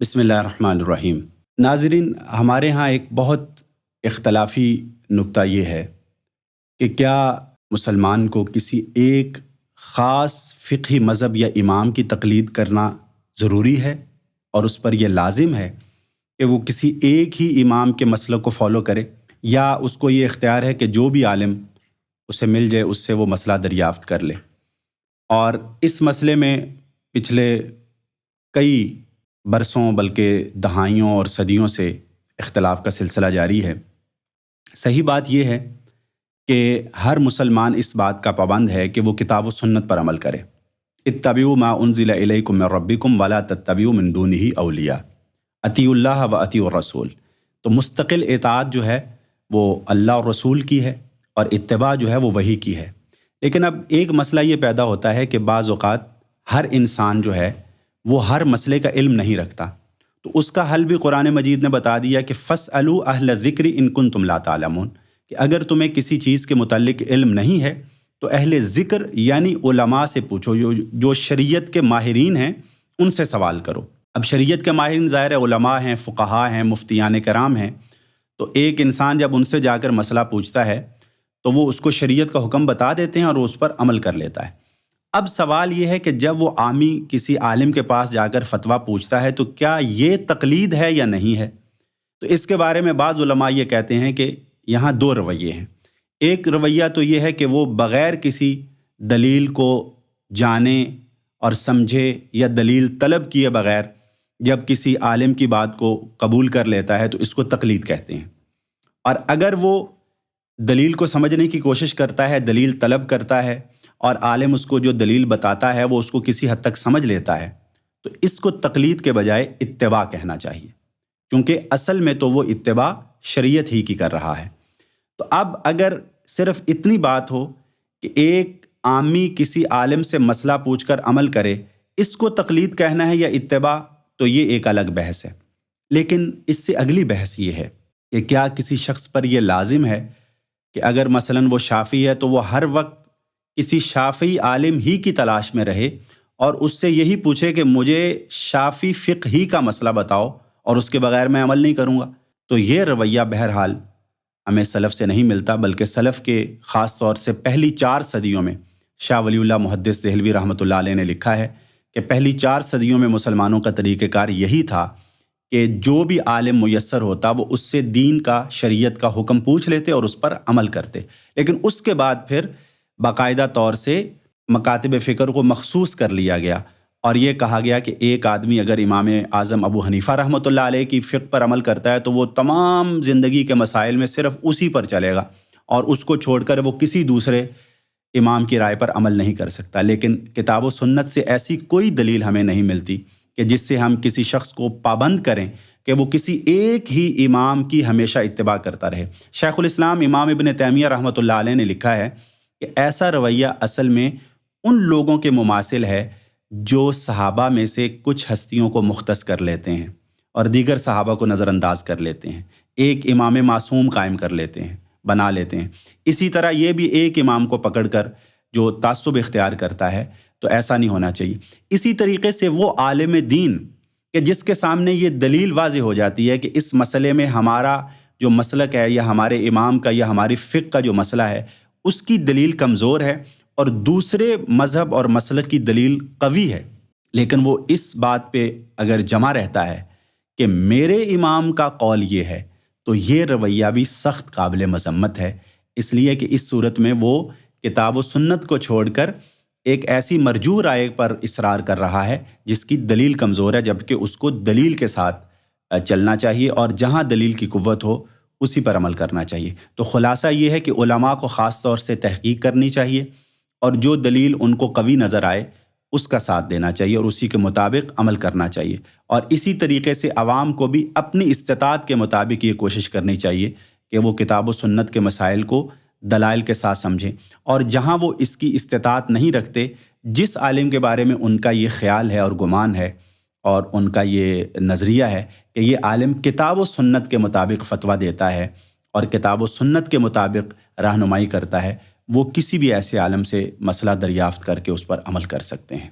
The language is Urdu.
بسم اللہ الرحمن الرحیم۔ ناظرین، ہمارے ہاں ایک بہت اختلافی نکتہ یہ ہے کہ کیا مسلمان کو کسی ایک خاص فقہی مذہب یا امام کی تقلید کرنا ضروری ہے اور اس پر یہ لازم ہے کہ وہ کسی ایک ہی امام کے مسلک کو فالو کرے، یا اس کو یہ اختیار ہے کہ جو بھی عالم اسے مل جائے اس سے وہ مسئلہ دریافت کر لے۔ اور اس مسئلے میں پچھلے کئی برسوں بلکہ دہائیوں اور صدیوں سے اختلاف کا سلسلہ جاری ہے۔ صحیح بات یہ ہے کہ ہر مسلمان اس بات کا پابند ہے کہ وہ کتاب و سنت پر عمل کرے۔ اتبعوا ما انزل الیکم من ربکم ولا تتبعوا من دونہ اولیاء، اطیعوا اللہ و اطیعوا الرسول۔ تو مستقل اطاعت جو ہے وہ اللہ اور رسول کی ہے، اور اتباع جو ہے وہ وحی کی ہے۔ لیکن اب ایک مسئلہ یہ پیدا ہوتا ہے کہ بعض اوقات ہر انسان جو ہے وہ ہر مسئلے کا علم نہیں رکھتا، تو اس کا حل بھی قرآن مجید نے بتا دیا کہ فَاسْأَلُوا أَهْلَ الذِّكْرِ إِن كُنتُمْ لَا تَعْلَمُونَ، کہ اگر تمہیں کسی چیز کے متعلق علم نہیں ہے تو اہل ذکر یعنی علماء سے پوچھو، جو شریعت کے ماہرین ہیں ان سے سوال کرو۔ اب شریعت کے ماہرین ظاہر علماء ہیں، فقہاء ہیں، مفتیان کرام ہیں، تو ایک انسان جب ان سے جا کر مسئلہ پوچھتا ہے تو وہ اس کو شریعت کا حکم بتا دیتے ہیں اور اس پر عمل کر لیتا ہے۔ اب سوال یہ ہے کہ جب وہ عامی کسی عالم کے پاس جا کر فتویٰ پوچھتا ہے تو کیا یہ تقلید ہے یا نہیں ہے؟ تو اس کے بارے میں بعض علماء یہ کہتے ہیں کہ یہاں دو رویے ہیں۔ ایک رویہ تو یہ ہے کہ وہ بغیر کسی دلیل کو جانے اور سمجھے یا دلیل طلب کیے بغیر جب کسی عالم کی بات کو قبول کر لیتا ہے تو اس کو تقلید کہتے ہیں۔ اور اگر وہ دلیل کو سمجھنے کی کوشش کرتا ہے، دلیل طلب کرتا ہے، اور عالم اس کو جو دلیل بتاتا ہے وہ اس کو کسی حد تک سمجھ لیتا ہے، تو اس کو تقلید کے بجائے اتباع کہنا چاہیے، کیونکہ اصل میں تو وہ اتباع شریعت ہی کی کر رہا ہے۔ تو اب اگر صرف اتنی بات ہو کہ ایک عامی کسی عالم سے مسئلہ پوچھ کر عمل کرے، اس کو تقلید کہنا ہے یا اتباع، تو یہ ایک الگ بحث ہے۔ لیکن اس سے اگلی بحث یہ ہے کہ کیا کسی شخص پر یہ لازم ہے کہ اگر مثلاً وہ شافعی ہے تو وہ ہر وقت کسی شافعی عالم ہی کی تلاش میں رہے اور اس سے یہی پوچھے کہ مجھے شافعی فقہ ہی کا مسئلہ بتاؤ اور اس کے بغیر میں عمل نہیں کروں گا؟ تو یہ رویہ بہرحال ہمیں سلف سے نہیں ملتا، بلکہ سلف کے خاص طور سے پہلی 4 صدیوں میں شاہ ولی اللہ محدث دہلوی رحمۃ اللہ علیہ نے لکھا ہے کہ پہلی 4 صدیوں میں مسلمانوں کا طریقہ کار یہی تھا کہ جو بھی عالم میسر ہوتا وہ اس سے دین کا، شریعت کا حکم پوچھ لیتے اور اس پر عمل کرتے۔ لیکن اس کے بعد پھر باقاعدہ طور سے مکاتب فکر کو مخصوص کر لیا گیا اور یہ کہا گیا کہ ایک آدمی اگر امام اعظم ابو حنیفہ رحمۃ اللہ علیہ کی فقہ پر عمل کرتا ہے تو وہ تمام زندگی کے مسائل میں صرف اسی پر چلے گا اور اس کو چھوڑ کر وہ کسی دوسرے امام کی رائے پر عمل نہیں کر سکتا۔ لیکن کتاب و سنت سے ایسی کوئی دلیل ہمیں نہیں ملتی کہ جس سے ہم کسی شخص کو پابند کریں کہ وہ کسی ایک ہی امام کی ہمیشہ اتباع کرتا رہے۔ شیخ الاسلام امام ابن تیمیہ رحمۃ اللہ علیہ نے لکھا ہے کہ ایسا رویہ اصل میں ان لوگوں کے مماثل ہے جو صحابہ میں سے کچھ ہستیوں کو مختص کر لیتے ہیں اور دیگر صحابہ کو نظر انداز کر لیتے ہیں، ایک امام معصوم قائم کر لیتے ہیں، بنا لیتے ہیں۔ اسی طرح یہ بھی ایک امام کو پکڑ کر جو تعصب اختیار کرتا ہے، تو ایسا نہیں ہونا چاہیے۔ اسی طریقے سے وہ عالم دین کہ جس کے سامنے یہ دلیل واضح ہو جاتی ہے کہ اس مسئلے میں ہمارا جو مسلک ہے یا ہمارے امام کا یا ہماری فقہ کا جو مسئلہ ہے اس کی دلیل کمزور ہے اور دوسرے مذہب اور مسلک کی دلیل قوی ہے، لیکن وہ اس بات پہ اگر جمع رہتا ہے کہ میرے امام کا قول یہ ہے، تو یہ رویہ بھی سخت قابل مذمت ہے، اس لیے کہ اس صورت میں وہ کتاب و سنت کو چھوڑ کر ایک ایسی مرجوع رائے پر اصرار کر رہا ہے جس کی دلیل کمزور ہے، جبکہ اس کو دلیل کے ساتھ چلنا چاہیے اور جہاں دلیل کی قوت ہو اسی پر عمل کرنا چاہیے۔ تو خلاصہ یہ ہے کہ علماء کو خاص طور سے تحقیق کرنی چاہیے اور جو دلیل ان کو قوی نظر آئے اس کا ساتھ دینا چاہیے اور اسی کے مطابق عمل کرنا چاہیے، اور اسی طریقے سے عوام کو بھی اپنی استطاعت کے مطابق یہ کوشش کرنی چاہیے کہ وہ کتاب و سنت کے مسائل کو دلائل کے ساتھ سمجھیں، اور جہاں وہ اس کی استطاعت نہیں رکھتے، جس عالم کے بارے میں ان کا یہ خیال ہے اور گمان ہے اور ان کا یہ نظریہ ہے کہ یہ عالم کتاب و سنت کے مطابق فتویٰ دیتا ہے اور کتاب و سنت کے مطابق رہنمائی کرتا ہے، وہ کسی بھی ایسے عالم سے مسئلہ دریافت کر کے اس پر عمل کر سکتے ہیں۔